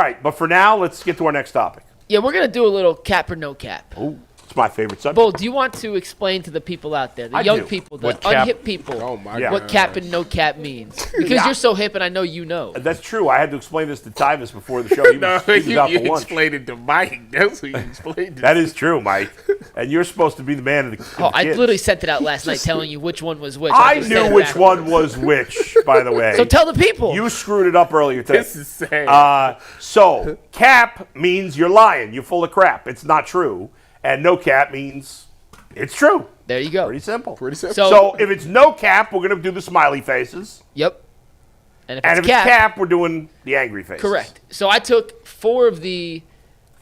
All right, but for now, let's get to our next topic. Yeah, we're going to do a little cap or no cap. Oh, it's my favorite subject. Bull, do you want to explain to the people out there, the young people, the unhip people, what cap and no cap means? Because you're so hip and I know you know. That's true. I had to explain this to Tyvis before the show. He was out for lunch. Explained it to Mike. That's what you explained it. That is true, Mike. And you're supposed to be the man of the I literally sent it out last night telling you which one was which. I knew which one was which, by the way. So tell the people. You screwed it up earlier today. This is sad. So cap means you're lying. You're full of crap. It's not true. And no cap means it's true. There you go. Pretty simple. So if it's no cap, we're going to do the smiley faces. Yep. And if it's cap, we're doing the angry faces. Correct. So I took 4 of the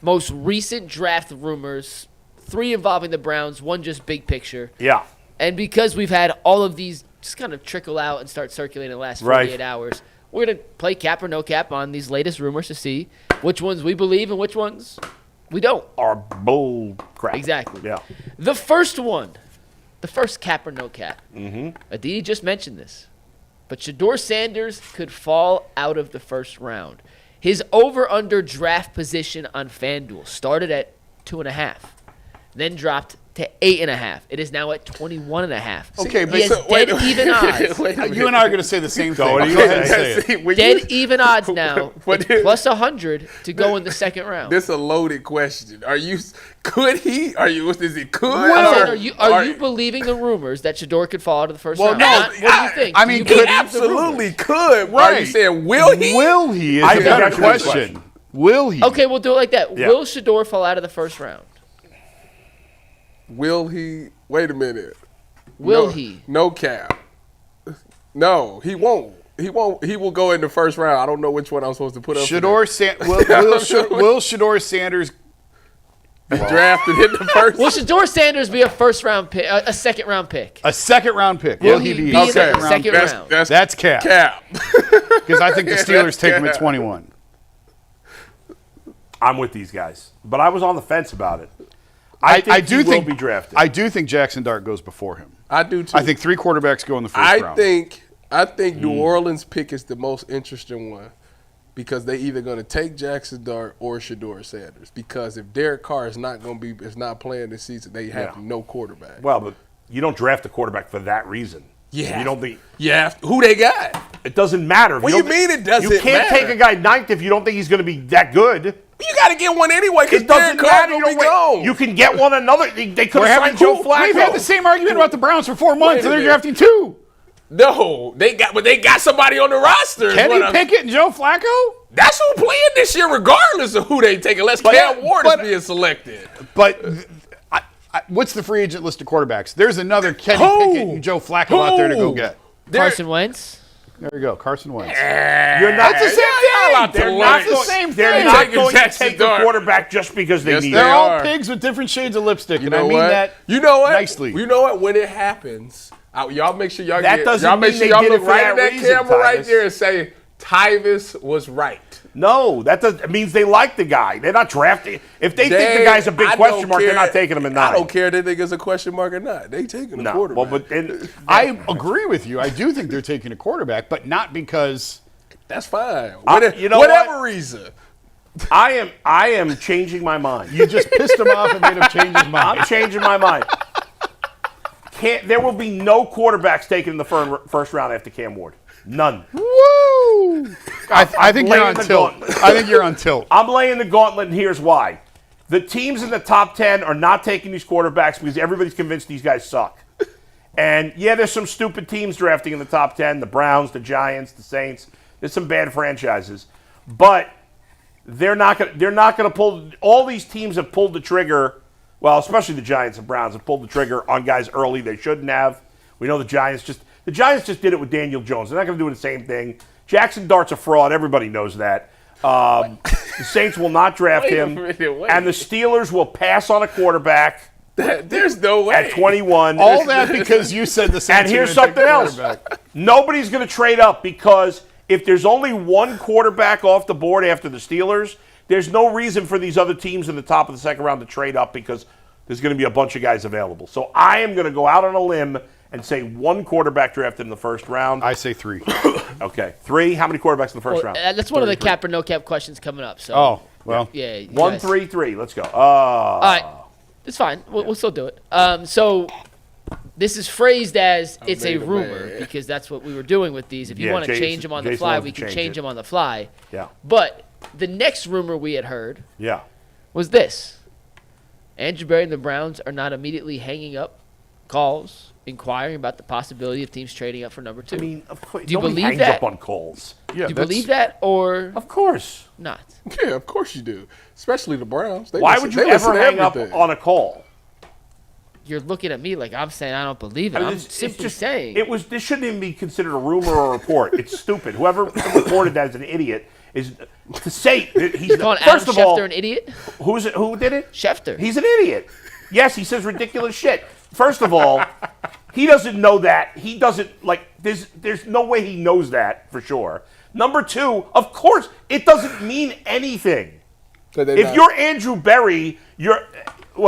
most recent draft rumors, 3 involving the Browns, 1 just big picture. Yeah. And because we've had all of these just kind of trickle out and start circulating in the last 48 hours, we're going to play cap or no cap on these latest rumors to see which ones we believe and which ones we don't. Are bull crap. Exactly. Yeah. The first one, the first cap or no cap. Aditi just mentioned this, but Shador Sanders could fall out of the first round. His over-under draft position on FanDuel started at 2.5, then dropped to 8.5. It is now at 21.5. Okay, but he has dead even odds. You and I are going to say the same thing. Go ahead and say it. Dead even odds now. Plus 100 to go in the second round. This is a loaded question. Could he? Is it could? Are you believing the rumors that Shador could fall out of the first round? No. What do you think? I mean, he absolutely could. Right. Are you saying will he? Will he is a better question. Will he? Okay, we'll do it like that. Yeah. Will Shador fall out of the first round? Will he? Wait a minute. Will he? No cap. No, he won't. He won't. He will go in the first round. I don't know which one I'm supposed to put up. Will Shador Sanders be drafted in the first? Will Shador Sanders be a first round pick, a second round pick? A second round pick. Will he be in the second round? That's cap. Cap. Because I think the Steelers take him at 21. I'm with these guys, but I was on the fence about it. I think he will be drafted. I do think Jackson Dart goes before him. I do too. I think 3 quarterbacks go in the first round. I think New Orleans pick is the most interesting one because they either going to take Jackson Dart or Shador Sanders. Because if Derek Carr is not playing this season, they have no quarterback. Well, but you don't draft a quarterback for that reason. Yeah. You don't think. Yeah. Who they got? It doesn't matter. What do you mean it doesn't matter? You can't take a guy 9th if you don't think he's going to be that good. You got to get one anyway because Derek Carr will be gone. You can get one another. They could have signed Joe Flacco. We've had the same argument about the Browns for 4 months, and they're drafting 2. No, they got somebody on the roster. Kenny Pickett and Joe Flacco? That's who playing this year, regardless of who they take, unless Cam Ward is being selected. But what's the free agent list of quarterbacks? There's another Kenny Pickett and Joe Flacco out there to go get. Carson Wentz? There we go, Carson Wentz. You're not the same thing. They're not the same thing. They're not going to take the quarterback just because they need it. They're all pigs with different shades of lipstick, and I mean that nicely. You know what? When it happens, y'all make sure y'all that doesn't y'all make mean sure they y'all did look it for right that at that reason, camera right Tyvis. there and say Tyvis was right. No, it means they like the guy. They're not drafting. If they think the guy's a big question mark, they're not taking him in 9. I don't care if they think it's a question mark or not. They taking a quarterback. Well, but I agree with you. I do think they're taking a quarterback, but not because that's fine. Whatever reason. I am changing my mind. You just pissed him off and made him change his mind. I'm changing my mind. There will be no quarterbacks taken in the first round after Cam Ward. None. Woo! I think you're on tilt. I think you're on tilt. I'm laying the gauntlet, and here's why. The teams in the top 10 are not taking these quarterbacks because everybody's convinced these guys suck. And, there's some stupid teams drafting in the top 10, the Browns, the Giants, the Saints. There's some bad franchises. But they're not going to pull – all these teams have pulled the trigger – well, especially the Giants and Browns have pulled the trigger on guys early they shouldn't have. We know the Giants just did it with Daniel Jones. They're not going to do the same thing. Jackson Dart's a fraud. Everybody knows that. The Saints will not draft him. And the Steelers will pass on a quarterback. There's no way. At 21. All that because you said the Saints. And here's something else. Nobody's going to trade up because if there's only one quarterback off the board after the Steelers, there's no reason for these other teams in the top of the second round to trade up because there's going to be a bunch of guys available. So I am going to go out on a limb and say one quarterback drafted in the first round. I say 3. Okay, 3. How many quarterbacks in the first Well, round? that's one of the cap or no cap questions coming up. So. Oh, well. Yeah. you 1, guys- 3, 3. Let's go. All right. It's fine. We'll still do it. So this is phrased as it's a made a rumor man. because that's what we were doing with these. If you Yeah, want to Jason- change them on the Jason fly, wants we to can change change it. them on the fly. Yeah. But the next rumor we had heard Yeah. was this. Andrew Berry and the Browns are not immediately hanging up calls inquiring about the possibility of teams trading up for number 2. I mean, of course, Do you nobody believe hangs that? up on calls. Yeah, do you believe that or Of course. not? Yeah, of course you do. Especially the Browns. They Why listen- would you they listen ever to hang up everything. on a call? You're looking at me like I'm saying I don't believe it. I mean, I'm it's simply just, saying. This shouldn't even be considered a rumor or a report. It's stupid. Whoever reported that as an idiot is to say that he's calling Adam first of all, Schefter an idiot? who did it? Schefter. He's an idiot. Yes, he says ridiculous shit. First of all, he doesn't know that. He doesn't like. There's no way he knows that for sure. Number 2, of course, it doesn't mean anything. So they're If not- you're Andrew Berry,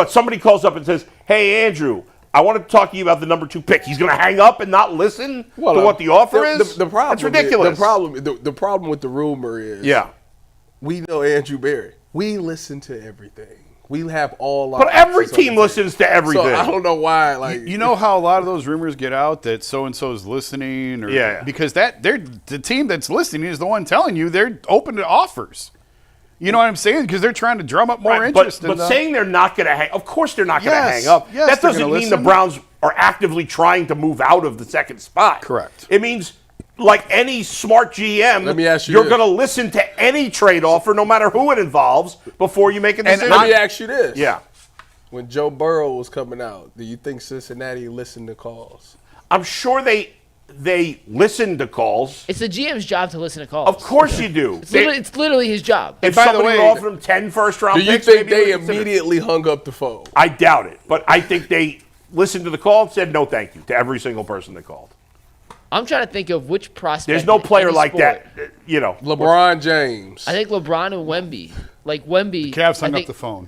somebody calls up and says, "Hey, Andrew, I want to talk to you about the number 2 pick." He's going to hang up and not listen to what the offer is. The problem. That's ridiculous. The problem with the rumor is. Yeah. We know Andrew Berry. We listen to everything. We have all. But every team listens to everything. So I don't know why. Like You know how a lot of those rumors get out that so and so is listening, or Yeah. because they're the team that's listening is the one telling you they're open to offers. You know what I'm saying? Because they're trying to drum up more Right, interest. but in the, saying they're not going to hang, of course they're not going to Yes, hang up. yes, That they're doesn't gonna mean the listen. Browns are actively trying to move out of the second spot. Correct. It means, like any smart GM, Let me ask you you're this. going to listen to any trade offer, no matter who it involves, before you make a decision. let me ask you this. Yeah. When Joe Burrow was coming out, do you think Cincinnati listened to calls? I'm sure they listen to calls. It's the GM's job to listen to calls. Of course you do. It's literally his job. If by the somebody way- offered him 10 first-round Do you picks, think maybe they would consider it. immediately hung up the phone? I doubt it, but I think they listened to the call and said no thank you to every single person that called. I'm trying to think of which prospect. There's no in player any like sport. that, you know. LeBron James. I think LeBron and Wemby. Like Wemby. Cavs hung I up think, the phone.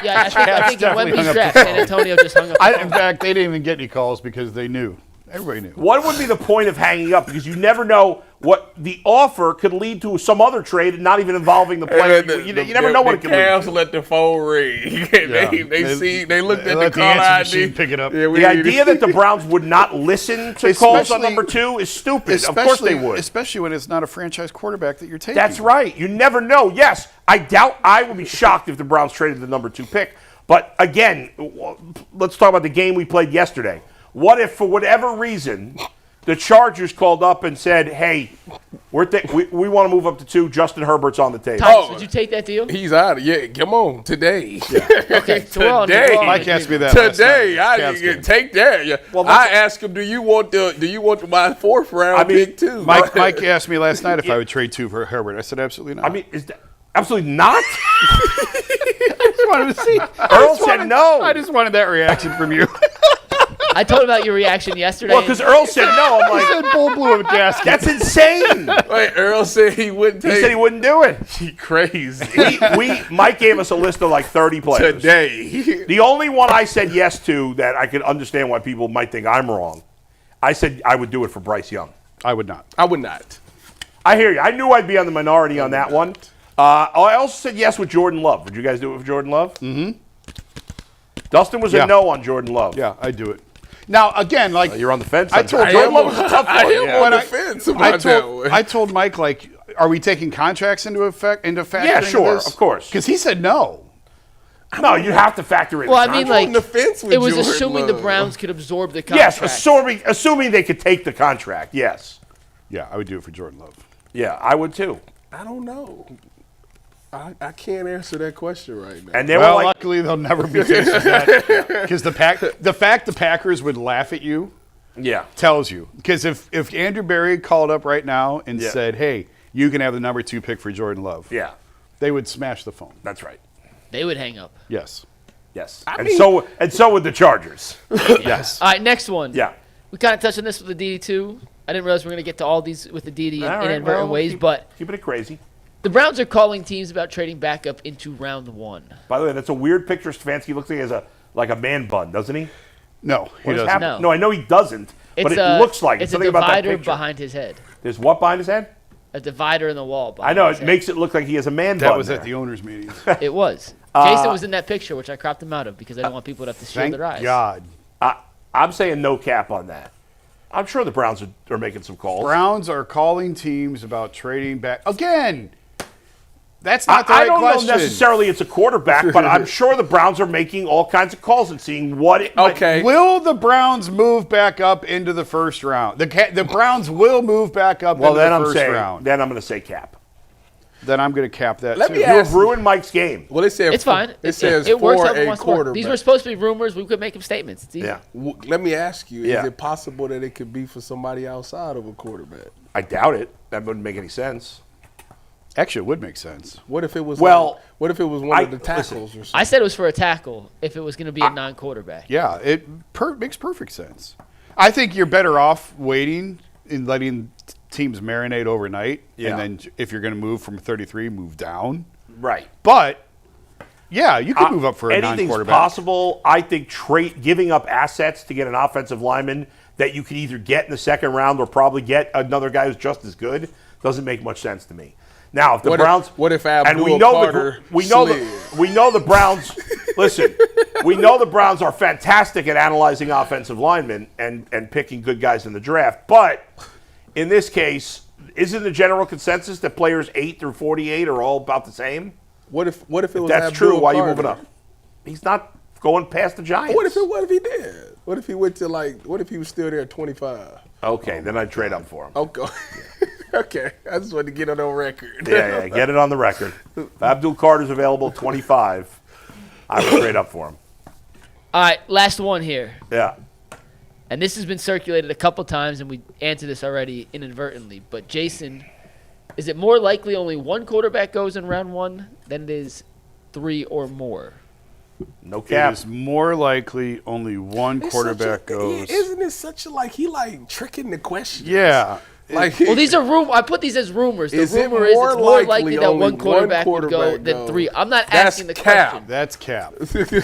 Yeah, I think in definitely hung Wemby's up the draft, phone. San Antonio just hung up the phone. In fact, they didn't even get any calls because they knew. Everybody knew. What would be the point of hanging up? Because you never know what the offer could lead to some other trade, and not even involving the player. You never know what it could lead Cavs to. let the phone ring. they looked they at let the the call answer ID. machine pick it up. Yeah, The idea that the Browns would not listen to calls on Especially- number 2 is stupid. Of course they would. Especially when it's not a franchise quarterback that you're taking. That's right. You never know. Yes, I would be shocked if the Browns traded the number 2 pick. But again, let's talk about the game we played yesterday. What if, for whatever reason, the Chargers called up and said, "Hey, we want to move up to 2. Justin Herbert's on the table." Tyvis, would you take that deal? He's out of come on today. Okay, so we're on the Today. wrong Mike asked me that last Today, night. I Cavs game. take that. Yeah. Well, I asked him, "Do you want my 4th round pick too?" Mike asked me last night if I would trade 2 for Herbert. I said absolutely not. I mean, is that absolutely not? I just wanted to see. Earl said no. I just wanted that reaction from you. I told him about your reaction yesterday. Well, because Earl said no. I'm I like, said bull blew a gasket. that's insane. Wait, Earl said he wouldn't take. He said he wouldn't do it. He crazy Mike gave us a list of like 30 players. today. The only one I said yes to that I could understand why people might think I'm wrong, I said I would do it for Bryce Young. I would not. I would not. I hear you. I knew I'd be on the minority on that one. I also said yes with Jordan Love. Would you guys do it with Jordan Love? Mm-hmm. Dustin was Yeah. a no on Jordan Love. Yeah, I'd do it. Now again, like You're on the fence. I told Jordan Love was a tough one. I am yeah. on the fence about that one. I told Mike, like, are we taking contracts into factoring Yeah, sure, this? of course. Because he said no. No, you have to factor in. well, the I mean, contract. like on the fence with it was Jordan assuming Love. the Browns could absorb the yes, contract. assuming they could take the contract. Yes. Yeah, I would do it for Jordan Love. Yeah, I would too. I don't know. I can't answer that question right now. And they Well, were like, luckily they'll never be faced with that. Because the fact the Packers would laugh at you yeah. tells you. Because if Andrew Berry called up right now and Yeah. said, "Hey, you can have the number 2 pick for Jordan Love," Yeah, they would smash the phone. that's right. They would hang up. Yes. Yes. I And mean- so would the Chargers. Yes. All right, next one. Yeah. We kind of touched on this with the DD2. I didn't realize we were going to get to all these with the DD in All right, inadvertent well, ways, keep- but keeping it crazy. the Browns are calling teams about trading back up into round 1. By the way, that's a weird picture. Stefanski looks like he has a man bun, doesn't he? No, he What has doesn't. happened? No. No, I know he doesn't, but it looks like it's it. a Something about that divider picture. behind his head. There's what behind his head? A divider in the wall. I know. his It head. makes it look like he has a man That bun was there. at the owners' meeting. It was. Jason was in that picture, which I cropped him out of because I didn't want people to have to shield Thank their eyes. God. I'm saying no cap on that. I'm sure the Browns are making some calls. Browns are calling teams about trading back. Again, that's not the I right don't question. know necessarily it's a quarterback, but I'm sure the Browns are making all kinds of calls and seeing what it might. Okay. Will the Browns move back up into the first round? The Browns will move back up Well, into then the I'm first saying, round. then I'm going to say cap. Then I'm going to cap that Let too. me You've ask- ruined Mike's game. Well, it said It's fine. It says it works for however a wants to work. quarterback. These were supposed to be rumors. We could make them statements. It's easy. Yeah, Let me ask you: Yeah. Is it possible that it could be for somebody outside of a quarterback? I doubt it. That wouldn't make any sense. Actually, it would make sense. What if it was? Well, what if it was one I- of the tackles listen, or something? I said it was for a tackle if it was going to be a non-quarterback. Yeah, it makes perfect sense. I think you're better off waiting and letting teams marinate overnight, Yeah. and then if you're going to move from 33, move down. Right. But yeah, you could move up for a Anything's non-quarterback. possible. I think giving up assets to get an offensive lineman that you could either get in the second round or probably get another guy who's just as good doesn't make much sense to me. Now, if the Browns, What if and Abdul we know Carter we know slid? we know the Browns. Listen, we know the Browns are fantastic at analyzing offensive linemen and picking good guys in the draft. But in this case, isn't the general consensus that players 8 through 48 are all about the same? What if it was? That's Abdul true. Why are you Carter? moving up? He's not going past the Giants. What if he did? What if he went to what if he was still there at 25? Okay, then I'd trade up for him. Okay. Okay. I just wanted to get it on record. Yeah, get it on the record. If Abdul Carter's available at 25, I would trade up for him. All right, last one here. Yeah. And this has been circulated a couple times, and we answered this already inadvertently. But, Jason, is it more likely only one quarterback goes in round one than it is 3 or more? No It cap. is more likely only one quarterback goes. Isn't it such a he tricking the question? Yeah. Well, these are I put these as rumors. The Is it rumor is more it's more likely likely that only one quarterback would go quarterback than goes? 3. I'm not That's asking the cap. question. That's cap.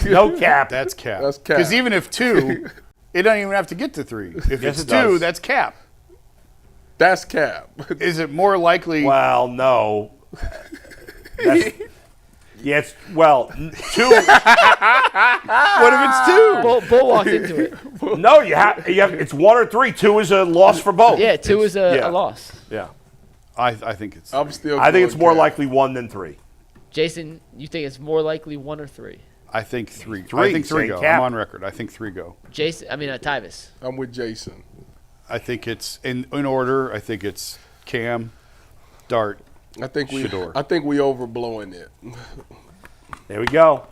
No cap. That's cap. That's cap. Because even if 2, it doesn't even have to get to 3. If Yes, it's it 2, does. that's cap. That's cap. Is it more likely? Well, no. Yes. Well, 2. What if it's 2? Bull walked into it. No, you have. It's 1 or 3. 2 is a loss for both. Yeah, 2 is yeah. a loss. Yeah. I think it's. I'm still. I think going it's more cap. likely 1 than 3. Jason, you think it's more likely 1 or 3? I think 3. Three, I think 3 saying go. cap. I'm on record. I think 3 go. Tyvis. I'm with Jason. I think it's in order. I think it's Cam, Dart. I think we Shador. overblowing it. There we go.